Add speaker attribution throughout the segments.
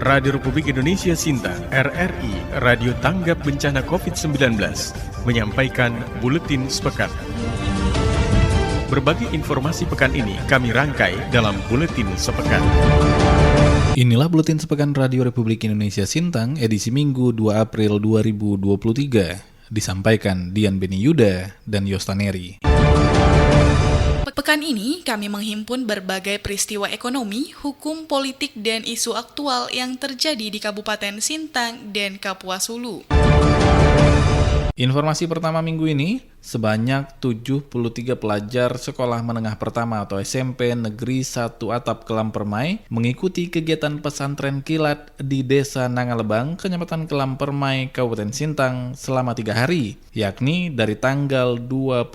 Speaker 1: Radio Republik Indonesia Sintang, RRI, Radio Tanggap Bencana COVID-19, menyampaikan Buletin Sepekan. Berbagai informasi pekan ini kami rangkai dalam Buletin Sepekan.
Speaker 2: Inilah Buletin Sepekan Radio Republik Indonesia Sintang, edisi Minggu 2 April 2023. Disampaikan Dian Beni Yuda dan Yostaneri.
Speaker 3: Pekan ini kami menghimpun berbagai peristiwa ekonomi, hukum, politik, dan isu aktual yang terjadi di Kabupaten Sintang dan Kapuas Hulu.
Speaker 2: Informasi pertama minggu ini, sebanyak 73 pelajar sekolah menengah pertama atau SMP Negeri 1 Atap Kelam Permai mengikuti kegiatan pesantren kilat di Desa Nangalebang, Kecamatan Kelam Permai, Kabupaten Sintang selama 3 hari, yakni dari tanggal 25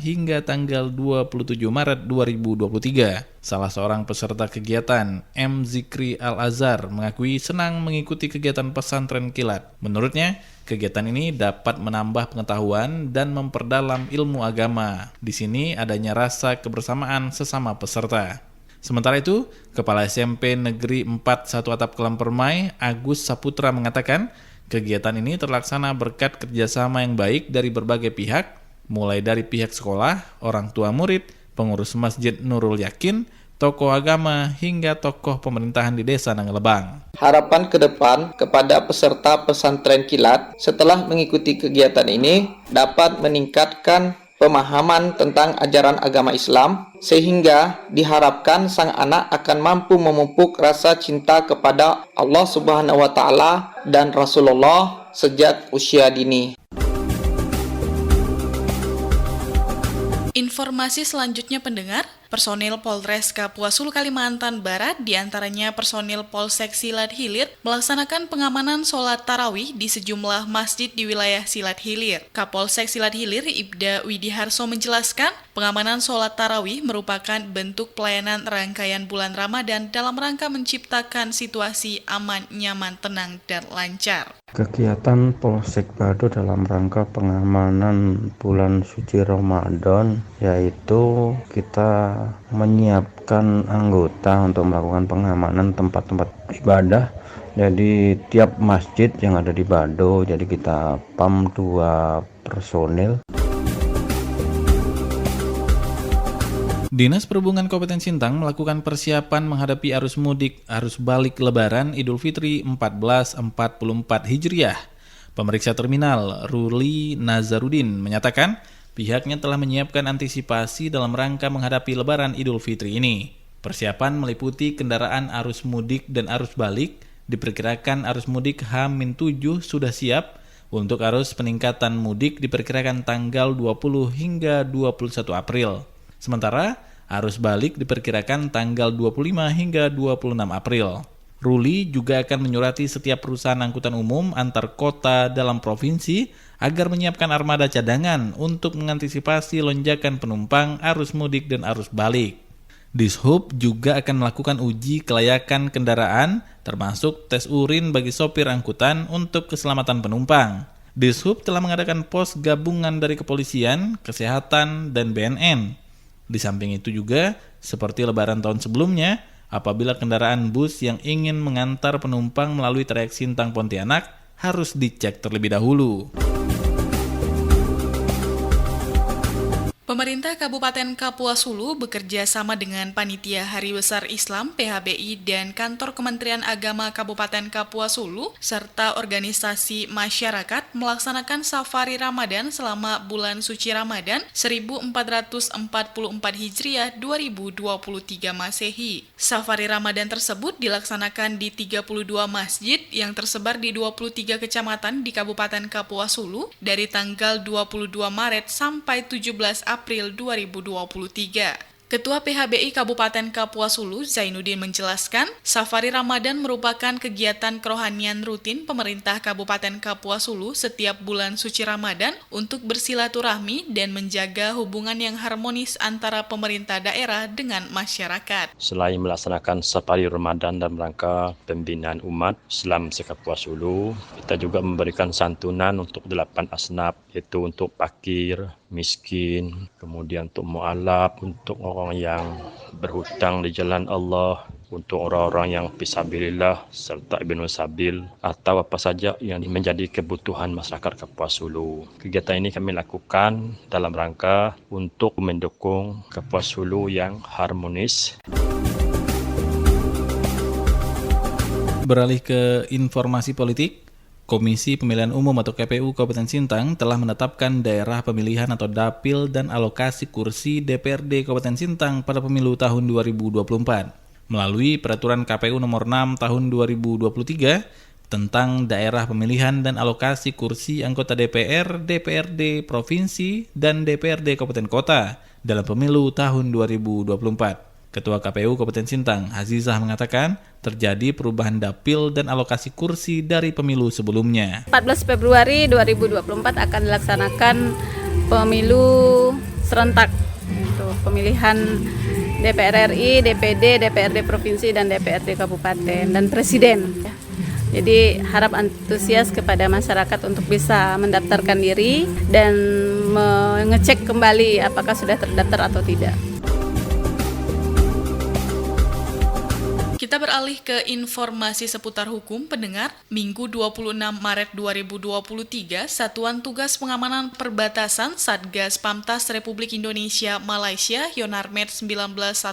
Speaker 2: hingga tanggal 27 Maret 2023. Salah seorang peserta kegiatan, M. Zikri Al-Azhar, mengakui senang mengikuti kegiatan pesantren kilat. Menurutnya, kegiatan ini dapat menambah pengetahuan dan memperdalam ilmu agama. Di sini adanya rasa kebersamaan sesama peserta. Sementara itu, Kepala SMP Negeri 4 1 Atap Kelam Permai, Agus Saputra mengatakan, kegiatan ini terlaksana berkat kerjasama yang baik dari berbagai pihak, mulai dari pihak sekolah, orang tua murid, pengurus Masjid Nurul Yakin, tokoh agama, hingga tokoh pemerintahan di Desa Nangalebang.
Speaker 4: Harapan ke depan kepada peserta pesantren kilat setelah mengikuti kegiatan ini dapat meningkatkan pemahaman tentang ajaran agama Islam, sehingga diharapkan sang anak akan mampu memupuk rasa cinta kepada Allah Subhanahu wa Ta'ala dan Rasulullah sejak usia dini.
Speaker 3: Informasi selanjutnya pendengar, personil Polres Kapuas Hulu Kalimantan Barat, diantaranya personil Polsek Silat Hilir, melaksanakan pengamanan sholat tarawih di sejumlah masjid di wilayah Silat Hilir. Kapolsek Silat Hilir, Ibda Widiharso menjelaskan, pengamanan sholat tarawih merupakan bentuk pelayanan rangkaian bulan Ramadan dalam rangka menciptakan situasi aman, nyaman, tenang, dan lancar.
Speaker 5: Kegiatan Polsek Bado dalam rangka pengamanan bulan suci Ramadan, yaitu kita menyiapkan anggota untuk melakukan pengamanan tempat-tempat ibadah. Jadi tiap masjid yang ada di Bado, jadi kita PAM 2 personil.
Speaker 2: Dinas Perhubungan Kabupaten Sintang melakukan persiapan menghadapi arus mudik arus balik Lebaran Idul Fitri 1444 Hijriah. Pemeriksa terminal Ruli Nazarudin menyatakan pihaknya telah menyiapkan antisipasi dalam rangka menghadapi Lebaran Idul Fitri ini. Persiapan meliputi kendaraan arus mudik dan arus balik. Diperkirakan arus mudik H-7 sudah siap. Untuk arus peningkatan mudik diperkirakan tanggal 20 hingga 21 April. Sementara, arus balik diperkirakan tanggal 25 hingga 26 April. Ruli juga akan menyurati setiap perusahaan angkutan umum antar kota dalam provinsi agar menyiapkan armada cadangan untuk mengantisipasi lonjakan penumpang arus mudik dan arus balik. Dishub juga akan melakukan uji kelayakan kendaraan, termasuk tes urin bagi sopir angkutan untuk keselamatan penumpang. Dishub telah mengadakan pos gabungan dari kepolisian, kesehatan, dan BNN. Di samping itu juga, seperti Lebaran tahun sebelumnya, apabila kendaraan bus yang ingin mengantar penumpang melalui trayek Sintang Pontianak harus dicek terlebih dahulu.
Speaker 3: Pemerintah Kabupaten Kapuas Hulu bekerja sama dengan Panitia Hari Besar Islam PHBI dan Kantor Kementerian Agama Kabupaten Kapuas Hulu serta organisasi masyarakat melaksanakan safari Ramadan selama bulan suci Ramadan 1444 Hijriah 2023 Masehi. Safari Ramadan tersebut dilaksanakan di 32 masjid yang tersebar di 23 kecamatan di Kabupaten Kapuas Hulu dari tanggal 22 Maret sampai 17 April 2023. Ketua PHBI Kabupaten Kapuas Hulu, Zainuddin menjelaskan, Safari Ramadan merupakan kegiatan kerohanian rutin pemerintah Kabupaten Kapuas Hulu setiap bulan suci Ramadan untuk bersilaturahmi dan menjaga hubungan yang harmonis antara pemerintah daerah dengan masyarakat.
Speaker 6: Selain melaksanakan Safari Ramadan dalam rangka pembinaan umat Islam se-Kapuas Hulu, kita juga memberikan santunan untuk 8 asnaf, yaitu untuk fakir, miskin, kemudian untuk mu'alaf, untuk orang yang berhutang di jalan Allah, untuk orang-orang yang fisabilillah serta ibnu sabil atau apa saja yang menjadi kebutuhan masyarakat Kapuas Hulu. Kegiatan ini kami lakukan dalam rangka untuk mendukung Kapuas Hulu yang harmonis.
Speaker 2: Beralih ke informasi politik, Komisi Pemilihan Umum atau KPU Kabupaten Sintang telah menetapkan daerah pemilihan atau dapil dan alokasi kursi DPRD Kabupaten Sintang pada pemilu tahun 2024. Melalui Peraturan KPU Nomor 6 Tahun 2023 tentang daerah pemilihan dan alokasi kursi anggota DPR, DPRD Provinsi, dan DPRD Kabupaten Kota dalam pemilu tahun 2024. Ketua KPU Kabupaten Sintang, Azizah, mengatakan terjadi perubahan dapil dan alokasi kursi dari pemilu sebelumnya.
Speaker 7: 14 Februari 2024 akan dilaksanakan pemilu serentak, pemilihan DPR RI, DPD, DPRD Provinsi, dan DPRD Kabupaten, dan Presiden. Jadi harap antusias kepada masyarakat untuk bisa mendaftarkan diri dan mengecek kembali apakah sudah terdaftar atau tidak.
Speaker 3: Kita beralih ke informasi seputar hukum pendengar. Minggu 26 Maret 2023, Satuan Tugas Pengamanan Perbatasan Satgas Pamtas Republik Indonesia Malaysia Yonarmed 19105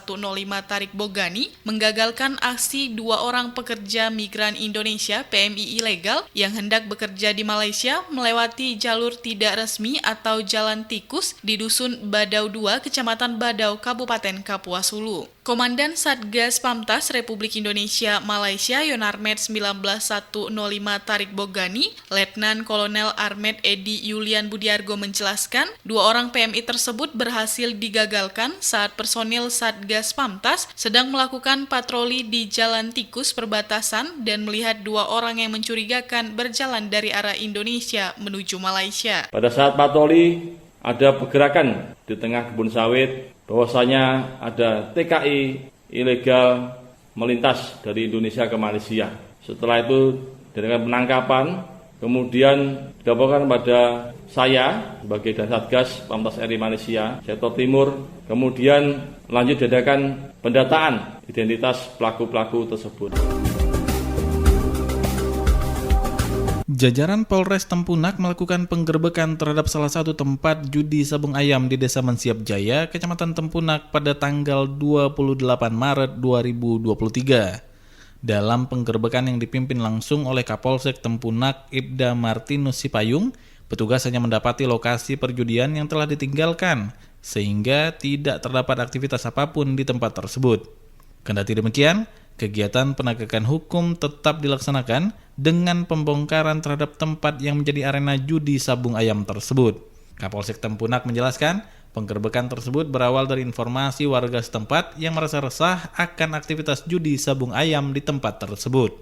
Speaker 3: Tarik Bogani menggagalkan aksi 2 orang pekerja migran Indonesia PMI ilegal yang hendak bekerja di Malaysia melewati jalur tidak resmi atau jalan tikus di Dusun Badau 2, Kecamatan Badau, Kabupaten Kapuas Hulu. Komandan Satgas Pamtas Republik Indonesia Malaysia Yonarmed 19105 Tarik Bogani, Letnan Kolonel Armed Edi Yulian Budiargo menjelaskan, 2 orang PMI tersebut berhasil digagalkan saat personil Satgas Pamtas sedang melakukan patroli di jalan tikus perbatasan dan melihat 2 orang yang mencurigakan berjalan dari arah Indonesia menuju Malaysia.
Speaker 8: Pada saat patroli, ada pergerakan di tengah kebun sawit, bahwasanya ada TKI ilegal melintas dari Indonesia ke Malaysia. Setelah itu dengan penangkapan, kemudian dilaporkan pada saya sebagai Satgas Pamtas RI Malaysia sektor timur, kemudian lanjut diadakan pendataan identitas pelaku-pelaku tersebut.
Speaker 2: Jajaran Polres Tempunak melakukan penggerbekan terhadap salah satu tempat judi sabung ayam di Desa Mensiap Jaya, Kecamatan Tempunak pada tanggal 28 Maret 2023. Dalam penggerbekan yang dipimpin langsung oleh Kapolsek Tempunak Ibda Martinus Sipayung, petugas hanya mendapati lokasi perjudian yang telah ditinggalkan, sehingga tidak terdapat aktivitas apapun di tempat tersebut. Kendati demikian, kegiatan penegakan hukum tetap dilaksanakan dengan pembongkaran terhadap tempat yang menjadi arena judi sabung ayam tersebut. Kapolsek Tempunak menjelaskan, penggerbekan tersebut berawal dari informasi warga setempat yang merasa resah akan aktivitas judi sabung ayam di tempat tersebut.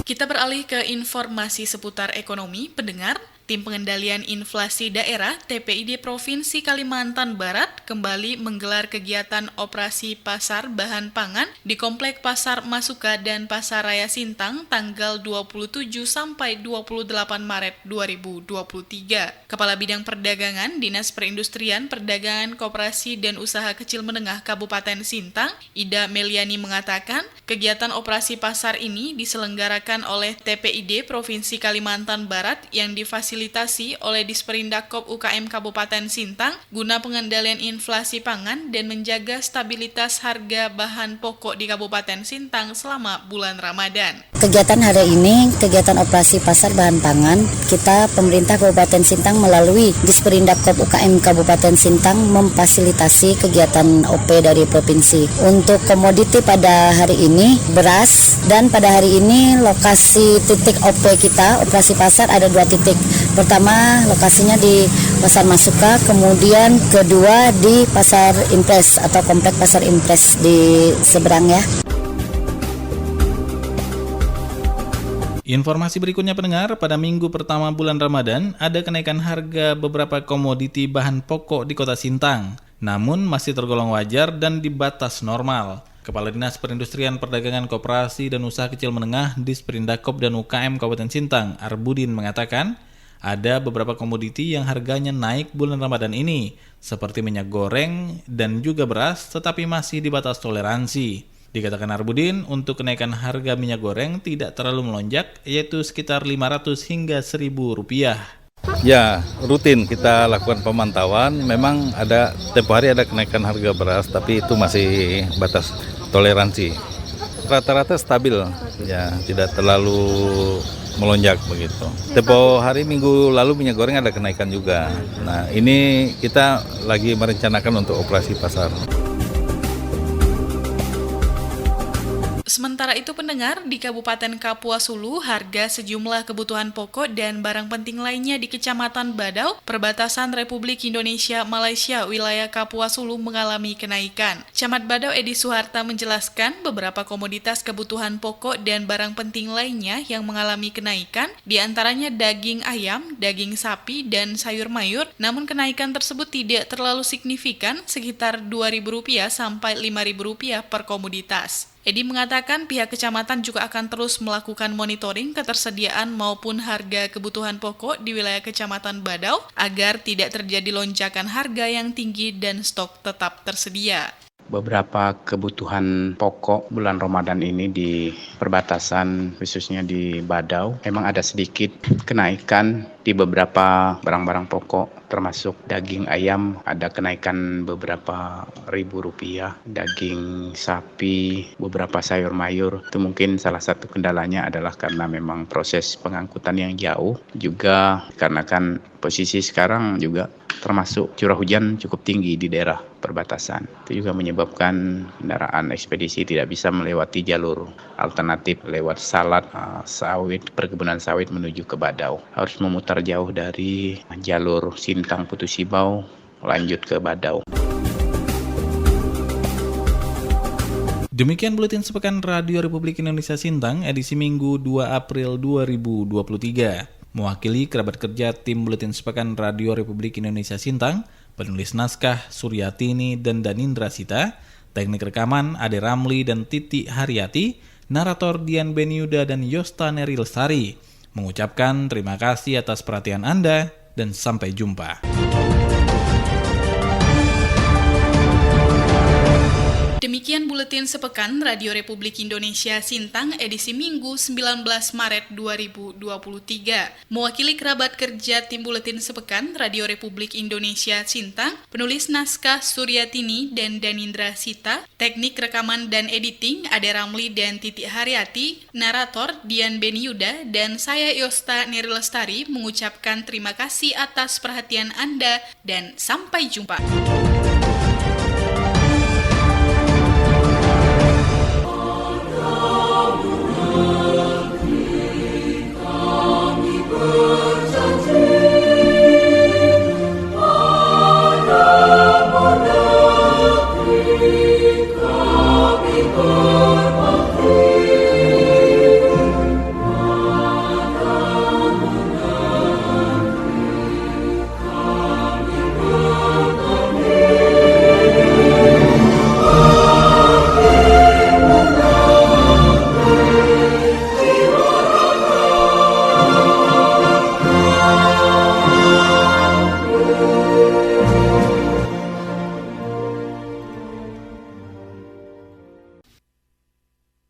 Speaker 3: Kita beralih ke informasi seputar ekonomi, pendengar. Tim Pengendalian Inflasi Daerah TPID Provinsi Kalimantan Barat kembali menggelar kegiatan operasi pasar bahan pangan di Komplek Pasar Masuka dan Pasar Raya Sintang tanggal 27 sampai 28 Maret 2023. Kepala Bidang Perdagangan Dinas Perindustrian, Perdagangan, Koperasi dan Usaha Kecil Menengah Kabupaten Sintang, Ida Meliani mengatakan, kegiatan operasi pasar ini diselenggarakan oleh TPID Provinsi Kalimantan Barat yang difasilitasi oleh Disperindakkop UKM Kabupaten Sintang guna pengendalian inflasi pangan dan menjaga stabilitas harga bahan pokok di Kabupaten Sintang selama bulan Ramadan.
Speaker 9: Kegiatan hari ini, kegiatan operasi pasar bahan pangan, kita pemerintah Kabupaten Sintang melalui Disperindakkop UKM Kabupaten Sintang memfasilitasi kegiatan OP dari provinsi. Untuk komoditi pada hari ini beras, dan pada hari ini lokasi titik OP kita, operasi pasar ada 2 titik. Pertama lokasinya di Pasar Masuka, kemudian kedua di Pasar Impres atau Komplek Pasar Impres di seberang ya.
Speaker 2: Informasi berikutnya pendengar, pada minggu pertama bulan Ramadan ada kenaikan harga beberapa komoditi bahan pokok di Kota Sintang, namun masih tergolong wajar dan di batas normal. Kepala Dinas Perindustrian, Perdagangan, Koperasi dan Usaha Kecil Menengah Disperindakkop dan UKM Kabupaten Sintang, Arbudin mengatakan, ada beberapa komoditi yang harganya naik bulan Ramadan ini, seperti minyak goreng dan juga beras, tetapi masih di batas toleransi. Dikatakan Arbudin, untuk kenaikan harga minyak goreng tidak terlalu melonjak, yaitu sekitar 500 hingga 1.000 rupiah.
Speaker 10: Ya, rutin kita lakukan pemantauan. Memang ada tempo hari ada kenaikan harga beras, tapi itu masih batas toleransi. Rata-rata stabil, ya tidak terlalu melonjak begitu. Tempo hari minggu lalu minyak goreng ada kenaikan juga. Nah, ini kita lagi merencanakan untuk operasi pasar.
Speaker 3: Sementara itu pendengar, di Kabupaten Kapuas Hulu, harga sejumlah kebutuhan pokok dan barang penting lainnya di Kecamatan Badau, perbatasan Republik Indonesia Malaysia, wilayah Kapuas Hulu mengalami kenaikan. Camat Badau Edi Suharta menjelaskan beberapa komoditas kebutuhan pokok dan barang penting lainnya yang mengalami kenaikan, diantaranya daging ayam, daging sapi, dan sayur mayur, namun kenaikan tersebut tidak terlalu signifikan, sekitar Rp2.000 sampai Rp5.000 per komoditas. Edi mengatakan pihak kecamatan juga akan terus melakukan monitoring ketersediaan maupun harga kebutuhan pokok di wilayah Kecamatan Badau agar tidak terjadi lonjakan harga yang tinggi dan stok tetap tersedia.
Speaker 11: Beberapa kebutuhan pokok bulan Ramadan ini di perbatasan khususnya di Badau memang ada sedikit kenaikan di beberapa barang-barang pokok termasuk daging ayam ada kenaikan beberapa Rp1.000, daging sapi, beberapa sayur mayur. Itu mungkin salah satu kendalanya adalah karena memang proses pengangkutan yang jauh, juga karena kan posisi sekarang juga termasuk curah hujan cukup tinggi di daerah perbatasan. Itu juga menyebabkan kendaraan ekspedisi tidak bisa melewati jalur alternatif lewat Salat, sawit, perkebunan sawit menuju ke Badau. Harus memutar jauh dari jalur Sintang Putus Sibau lanjut ke Badau.
Speaker 2: Demikian Buletin Sepekan Radio Republik Indonesia Sintang edisi Minggu 2 April 2023. Mewakili kerabat kerja tim Buletin Sepekan Radio Republik Indonesia Sintang, penulis naskah Suryatini dan Danindra Sita, teknik rekaman Ade Ramli dan Titi Haryati, narator Dian Beniuda dan Yosta Neri Lestari, mengucapkan terima kasih atas perhatian Anda dan sampai jumpa.
Speaker 3: Demikian Buletin Sepekan Radio Republik Indonesia Sintang edisi Minggu 19 Maret 2023. Mewakili kerabat kerja tim Buletin Sepekan Radio Republik Indonesia Sintang, penulis naskah Suryatini dan Danindra Sita, teknik rekaman dan editing Ade Ramli dan Titi Haryati, narator Dian Beniuda, dan saya Yosta Neri Lestari mengucapkan terima kasih atas perhatian Anda dan sampai jumpa.